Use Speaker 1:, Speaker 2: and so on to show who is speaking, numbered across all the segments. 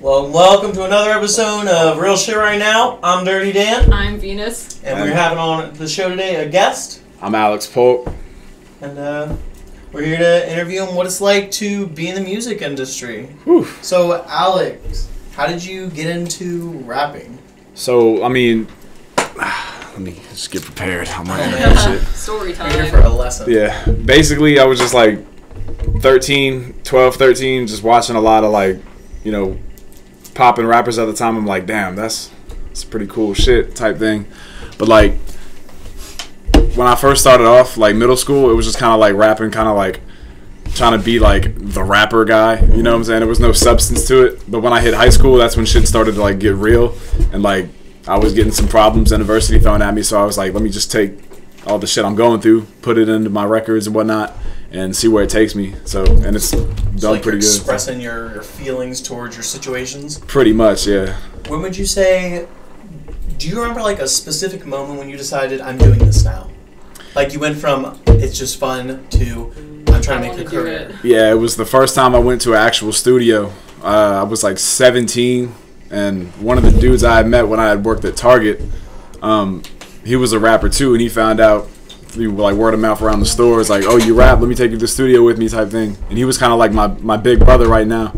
Speaker 1: Well, welcome to another episode of Real Shit Right Now. I'm Dirty Dan.
Speaker 2: I'm Venus.
Speaker 1: And we're having on the show today a guest.
Speaker 3: I'm Alex Polk.
Speaker 1: And we're here to interview him what it's like to be in the music industry.
Speaker 3: Whew.
Speaker 1: So, Alex, how did you get into rapping?
Speaker 3: So, I mean, let me just get prepared. I'm like, shit.
Speaker 2: Story time.
Speaker 1: We're here for a lesson.
Speaker 3: Yeah. Basically, I was just like 12, 13, just watching a lot of like, you know, popping rappers at the time. I'm like, damn, that's pretty cool shit type thing. But like, when I first started off, like middle school, it was just kind of like rapping, kind of like trying to be like the rapper guy. You know what I'm saying? There was no substance to it. But when I hit high school, that's when shit started to like get real. And like, I was getting some problems in university thrown at me. So I was like, let me just take all the shit I'm going through, put it into my records and whatnot, and see where it takes me. So, and it's done
Speaker 1: like
Speaker 3: pretty good.
Speaker 1: Expressing your feelings towards your situations.
Speaker 3: Pretty much, yeah.
Speaker 1: When would you say? Do you remember like a specific moment when you decided I'm doing this now? Like you went from it's just fun to I'm trying to make a career.
Speaker 3: Yeah, it was the first time I went to an actual studio. I was like 17, and one of the dudes I had met when I had worked at Target, he was a rapper too, and he found out through like word of mouth around the stores, like, oh, you rap, let me take you to the studio with me type thing. And he was kind of like my big brother right now.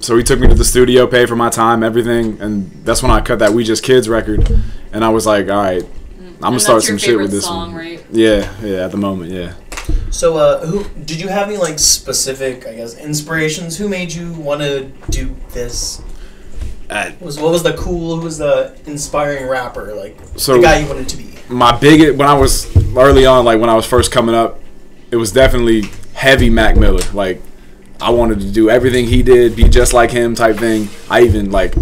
Speaker 3: So he took me to the studio, paid for my time, everything, and that's when I cut that We Just Kids record. And I was like, all right, I'm gonna start some shit with this
Speaker 2: song,
Speaker 3: one.
Speaker 2: Right?
Speaker 3: Yeah, at the moment, yeah.
Speaker 1: So, who did you have any like specific, I guess, inspirations? Who made you want to do this? What was the cool? Who was the inspiring rapper? Like the guy you wanted to be?
Speaker 3: My biggest, when I was early on, like when I was first coming up, it was definitely heavy Mac Miller. Like I wanted to do everything he did, be just like him type thing. I even like,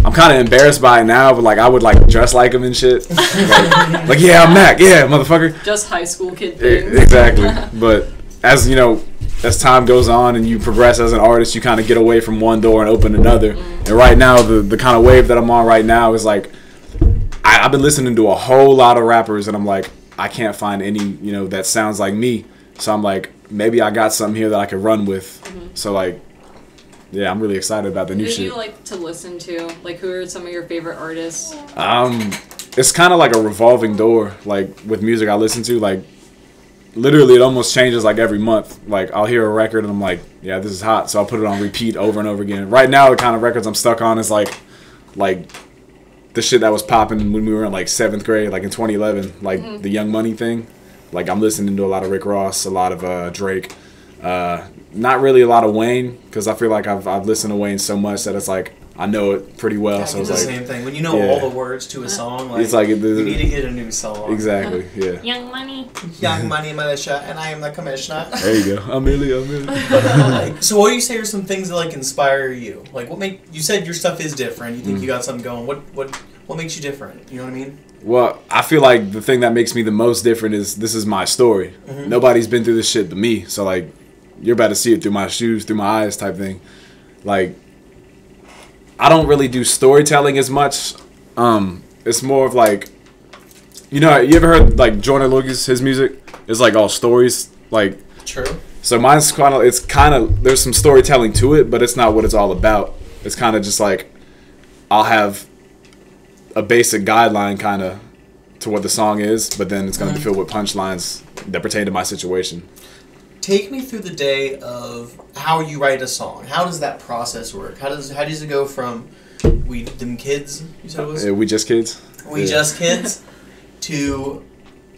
Speaker 3: I'm kind of embarrassed by it now, but like I would like dress like him and shit. like yeah, I'm Mac, yeah, motherfucker.
Speaker 2: Just high school kid things.
Speaker 3: Exactly. But as you know, as time goes on and you progress as an artist, you kind of get away from one door and open another. And right now, the kind of wave that I'm on right now is like, I've been listening to a whole lot of rappers, and I'm like, I can't find any, you know, that sounds like me. So I'm like, maybe I got something here that I could run with. So like, yeah, I'm really excited about the new shit.
Speaker 2: Who do you like to listen to? Like, who are some of your favorite artists?
Speaker 3: It's kind of like a revolving door, like with music I listen to. Like, literally, it almost changes like every month. Like, I'll hear a record and I'm like, yeah, this is hot. So I'll put it on repeat over and over again. Right now, the kind of records I'm stuck on is like the shit that was popping when we were in like 7th grade, like in 2011, like the Young Money thing. Like I'm listening to a lot of Rick Ross, a lot of Drake, not really a lot of Wayne, because I feel like I've listened to Wayne so much that it's like I know it pretty well.
Speaker 1: Yeah,
Speaker 3: so it's
Speaker 1: the
Speaker 3: like
Speaker 1: same thing when you know all the words to a song. Like,
Speaker 3: it's like
Speaker 1: you need to get a new song.
Speaker 3: Exactly. Yeah.
Speaker 2: Young Money.
Speaker 1: Young Money Militia, and I am the commissioner.
Speaker 3: There you go. Amelia.
Speaker 1: Like, so what do you say are some things that like inspire you? Like you said your stuff is different. You think you got something going. What makes you different? You know what I mean?
Speaker 3: Well, I feel like the thing that makes me the most different is this is my story. Nobody's been through this shit but me. So like, you're about to see it through my shoes, through my eyes type thing. Like, I don't really do storytelling as much. It's more of like, you know, you ever heard like Joyner Lucas, his music? It's like all stories. Like,
Speaker 1: true.
Speaker 3: So mine's kind of, there's some storytelling to it, but it's not what it's all about. It's kind of just like, I'll have a basic guideline kind of to what the song is, but then it's going to be filled with punchlines that pertain to my situation.
Speaker 1: Take me through the day of how you write a song. How does that process work? How does it go from them kids? You said it was
Speaker 3: We Just Kids.
Speaker 1: Just Kids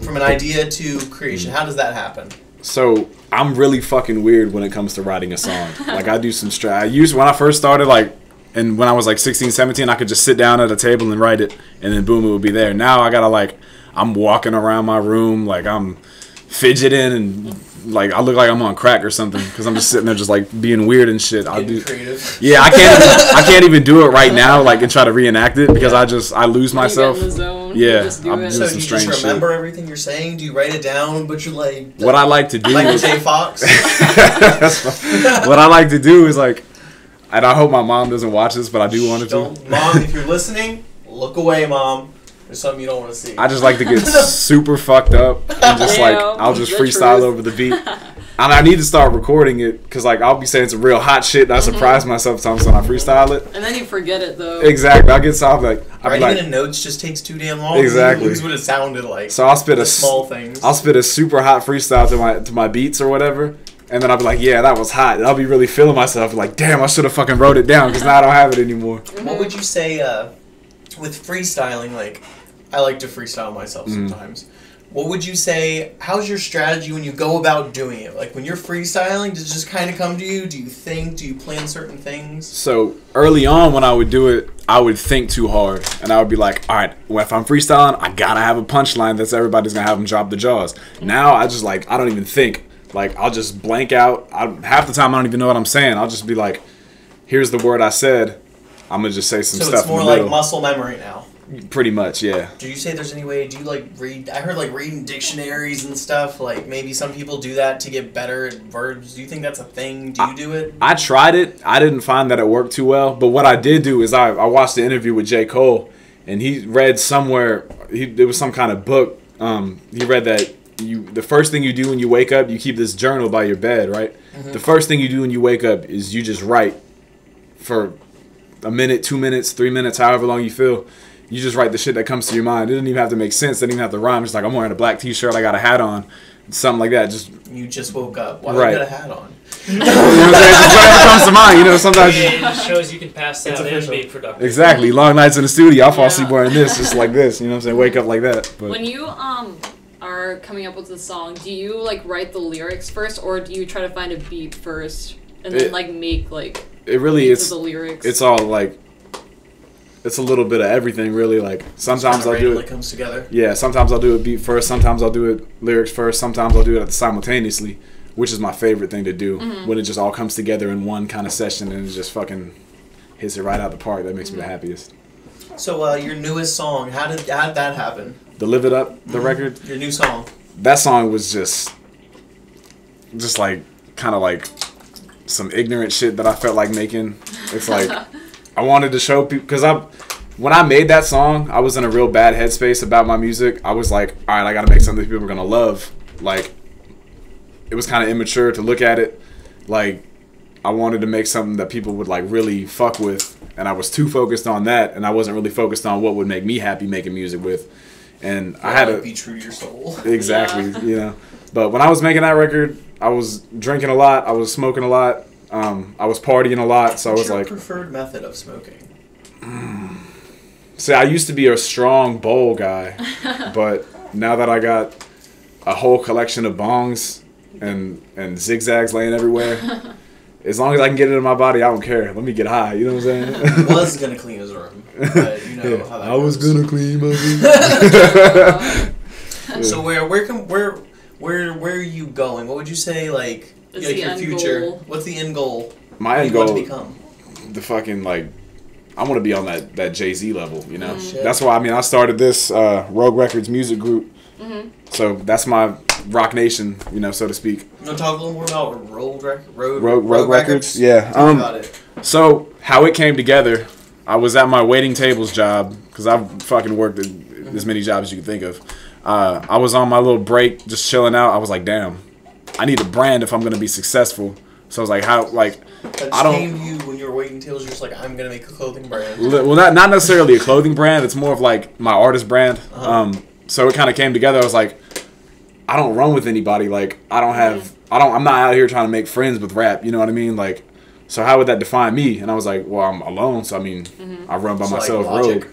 Speaker 1: from an idea to creation. How does that happen?
Speaker 3: So I'm really fucking weird when it comes to writing a song. Like I do some when I first started, like, and when I was like 16, 17, I could just sit down at a table and write it, and then boom, it would be there. Now I gotta like, I'm walking around my room, like I'm fidgeting and like I look like I'm on crack or something because I'm just sitting there just like being weird and shit. I'll do creative. Yeah, I can't even do it right now, like, and try to reenact it because I lose myself.
Speaker 2: You get in the zone,
Speaker 3: yeah,
Speaker 2: I'm
Speaker 3: doing
Speaker 1: so
Speaker 3: some
Speaker 1: you
Speaker 3: strange
Speaker 1: just remember
Speaker 3: shit.
Speaker 1: Everything you're saying? Do you write it down? But you're like
Speaker 3: what I like to do
Speaker 1: Michael J. Fox.
Speaker 3: What I like to do is like, and I hope my mom doesn't watch this, but I do want it to.
Speaker 1: Mom, if you're listening, look away, Mom. There's something you don't want to see.
Speaker 3: I just like to get super fucked up and just like I'll just freestyle over the beat. And I need to start recording it because, like, I'll be saying some real hot shit and I surprise myself sometimes when I freestyle it.
Speaker 2: And then you forget it, though.
Speaker 3: Exactly. I'll get soft, like...
Speaker 1: Writing it in notes just takes too damn long.
Speaker 3: Exactly.
Speaker 1: You lose what it sounded like.
Speaker 3: So I'll spit
Speaker 1: small things.
Speaker 3: I'll spit a super hot freestyle to my beats or whatever. And then I'll be like, yeah, that was hot. And I'll be really feeling myself. Like, damn, I should have fucking wrote it down because now I don't have it anymore.
Speaker 1: What would you say with freestyling? Like, I like to freestyle myself sometimes. What would you say, how's your strategy when you go about doing it? Like, when you're freestyling, does it just kind of come to you? Do you think? Do you plan certain things?
Speaker 3: So, early on when I would do it, I would think too hard. And I would be like, all right, well, if I'm freestyling, I gotta have a punchline that's everybody's gonna have them drop the jaws. Now, I just, like, I don't even think. Like, I'll just blank out. Half the time, I don't even know what I'm saying. I'll just be like, here's the word I said. I'm gonna just say some stuff in the middle.
Speaker 1: So it's more like muscle memory now?
Speaker 3: Pretty much, yeah.
Speaker 1: Do you say there's any way, do you like read, I heard like reading dictionaries and stuff, like maybe some people do that to get better at verbs. Do you think that's a thing? Do you do it?
Speaker 3: I tried it. I didn't find that it worked too well. But what I did do is I watched the interview with J. Cole, and he read somewhere, it was some kind of book, he read that the first thing you do when you wake up, you keep this journal by your bed, right? The first thing you do when you wake up is you just write for a minute, 2 minutes, 3 minutes, however long you feel. You just write the shit that comes to your mind. It didn't even have to make sense. It didn't even have to rhyme. It's like, I'm wearing a black t-shirt. I got a hat on. Something like that.
Speaker 1: You just woke up. Why do you got a hat on?
Speaker 3: You know what I'm saying? Just whatever comes to mind. You know, sometimes...
Speaker 4: It just shows you can pass out and be productive.
Speaker 3: Exactly. Long nights in the studio. I'll fall asleep wearing this, just like this. You know what I'm saying? Wake up like that. But.
Speaker 2: When you are coming up with a song, do you, like, write the lyrics first, or do you try to find a beat first and then, like, make, like...
Speaker 3: It really is...
Speaker 2: the lyrics?
Speaker 3: It's all, like... It's a little bit of everything, really. Like, sometimes I'll do it.
Speaker 1: Comes together.
Speaker 3: Yeah, sometimes I'll do a beat first. Sometimes I'll do it lyrics first. Sometimes I'll do it simultaneously, which is my favorite thing to do. When it just all comes together in one kind of session and it just fucking hits it right out the park. That makes me the happiest.
Speaker 1: So, your newest song, how did that happen?
Speaker 3: The Live It Up, the record.
Speaker 1: Your new song.
Speaker 3: That song was just like kind of like some ignorant shit that I felt like making. It's like. I wanted to show people, because when I made that song, I was in a real bad headspace about my music. I was like, all right, I got to make something people are going to love. Like, it was kind of immature to look at it. Like, I wanted to make something that people would, like, really fuck with. And I was too focused on that, and I wasn't really focused on what would make me happy making music with. And I had to
Speaker 1: be true to your soul.
Speaker 3: Exactly, you know. But when I was making that record, I was drinking a lot. I was smoking a lot. I was partying a lot, so I was like...
Speaker 1: What's your preferred method of smoking?
Speaker 3: See, I used to be a strong bowl guy, but now that I got a whole collection of bongs and zigzags laying everywhere, as long as I can get it in my body, I don't care. Let me get high, you know what I'm saying?
Speaker 1: Was gonna clean his room, but you know how that
Speaker 3: I was gonna clean my room.
Speaker 1: So where are you going? What would you say, like your future?
Speaker 2: Goal?
Speaker 1: What's the end goal?
Speaker 3: My end goal
Speaker 1: to become?
Speaker 3: The fucking, like, I want to be on that Jay-Z level, you know? That's why, I mean, I started this Rogue Records music group. So that's my Rock Nation, you know, so to speak.
Speaker 1: You want to talk a little more about Rogue
Speaker 3: Records? Yeah.
Speaker 1: About it.
Speaker 3: So how it came together, I was at my waiting tables job, because I've fucking worked at as many jobs as you can think of. I was on my little break, just chilling out. I was like, damn, I need a brand if I'm going to be successful. So I was like, how, like, I don't...
Speaker 1: came to you when you were waiting tables, you're just like, I'm going to make a clothing brand.
Speaker 3: Well, not necessarily a clothing brand. It's more of like my artist brand. So it kind of came together. I was like, I don't run with anybody. Like, I'm not out here trying to make friends with rap. You know what I mean? Like, so how would that define me? And I was like, well, I'm alone. So, I mean, I run by myself,
Speaker 1: like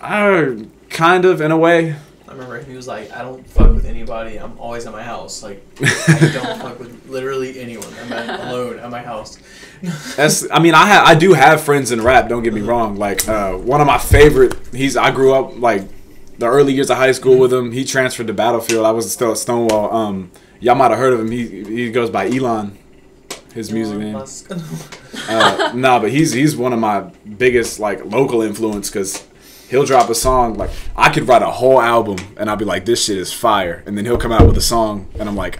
Speaker 3: Rogue. Kind of, in a way.
Speaker 1: I remember he was like, I don't fuck with anybody. I'm always at my house. Like, I don't fuck with literally anyone. I'm alone at my house.
Speaker 3: I do have friends in rap. Don't get me wrong. Like, one of my favorite. I grew up like the early years of high school with him. He transferred to Battlefield. I was still at Stonewall. Y'all might have heard of him. He goes by Elon. His music name. But he's one of my biggest like local influence because. He'll drop a song, like, I could write a whole album, and I'll be like, this shit is fire. And then he'll come out with a song, and I'm like,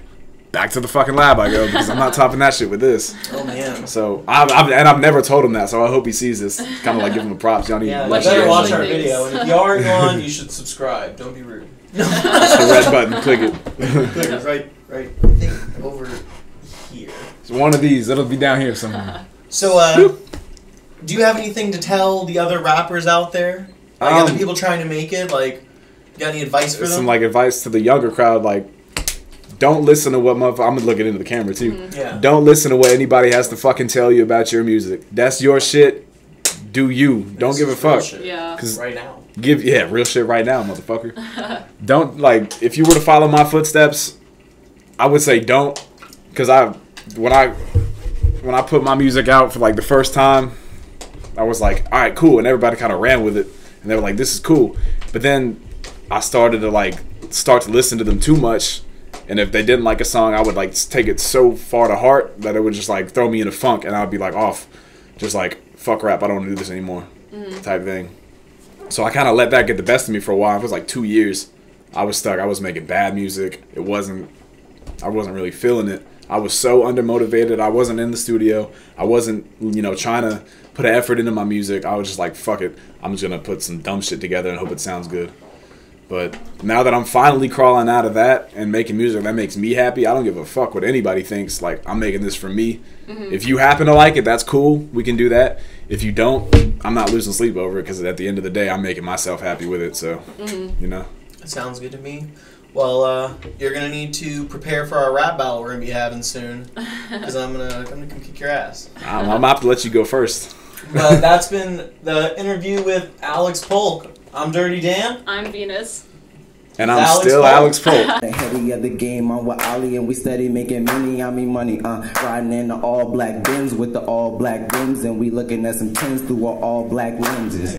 Speaker 3: back to the fucking lab I go, because I'm not topping that shit with this.
Speaker 1: Oh, man.
Speaker 3: So, I've never told him that, so I hope he sees this. Kind of like giving him props. Y'all need
Speaker 1: to better watch our video, and if you are on, you should subscribe. Don't be rude.
Speaker 3: Just the red button, click it.
Speaker 1: Click it, right. I think over...
Speaker 3: It's one of these. It'll be down here somewhere.
Speaker 1: So, do you have anything to tell the other rappers out there? Like other people trying to make it? Like, you got any advice for them?
Speaker 3: Some like advice to the younger crowd, like, don't listen to what I'm looking into the camera too.
Speaker 1: Mm-hmm. Yeah.
Speaker 3: Don't listen to what anybody has to fucking tell you about your music. That's your shit. Do you? Don't give a fuck.
Speaker 2: Yeah.
Speaker 1: Right now.
Speaker 3: Real shit right now, motherfucker. Don't, like, if you were to follow my footsteps, I would say don't, because when I put my music out for like the first time, I was like, all right, cool, and everybody kind of ran with it, and they were like, this is cool. But then I started to start to listen to them too much, and if they didn't like a song, I would like take it so far to heart that it would just like throw me in a funk, and I would be like off, just like, fuck rap, I don't want to do this anymore, type thing. So I kind of let that get the best of me for a while. It was like 2 years. I was stuck. I was making bad music. I wasn't really feeling it. I was so undermotivated. I wasn't in the studio. I wasn't, trying to put an effort into my music. I was just like, fuck it. I'm just going to put some dumb shit together and hope it sounds good. But now that I'm finally crawling out of that and making music that makes me happy, I don't give a fuck what anybody thinks. Like, I'm making this for me. If you happen to like it, that's cool. We can do that. If you don't, I'm not losing sleep over it, because at the end of the day, I'm making myself happy with it. So,
Speaker 1: That sounds good to me. Well, you're going to need to prepare for our rap battle we're going to be having soon, because I'm gonna come kick your ass.
Speaker 3: I'm going to have to let you go first.
Speaker 1: But that's been the interview with Alex Polk. I'm Dirty Dan.
Speaker 2: I'm Venus.
Speaker 3: And I'm still Alex Polk.
Speaker 5: Heavy of the game, I'm with Ali, and we steady making money. Riding in the all black Benz with the all black rims, and we looking at some tens through our all black lenses.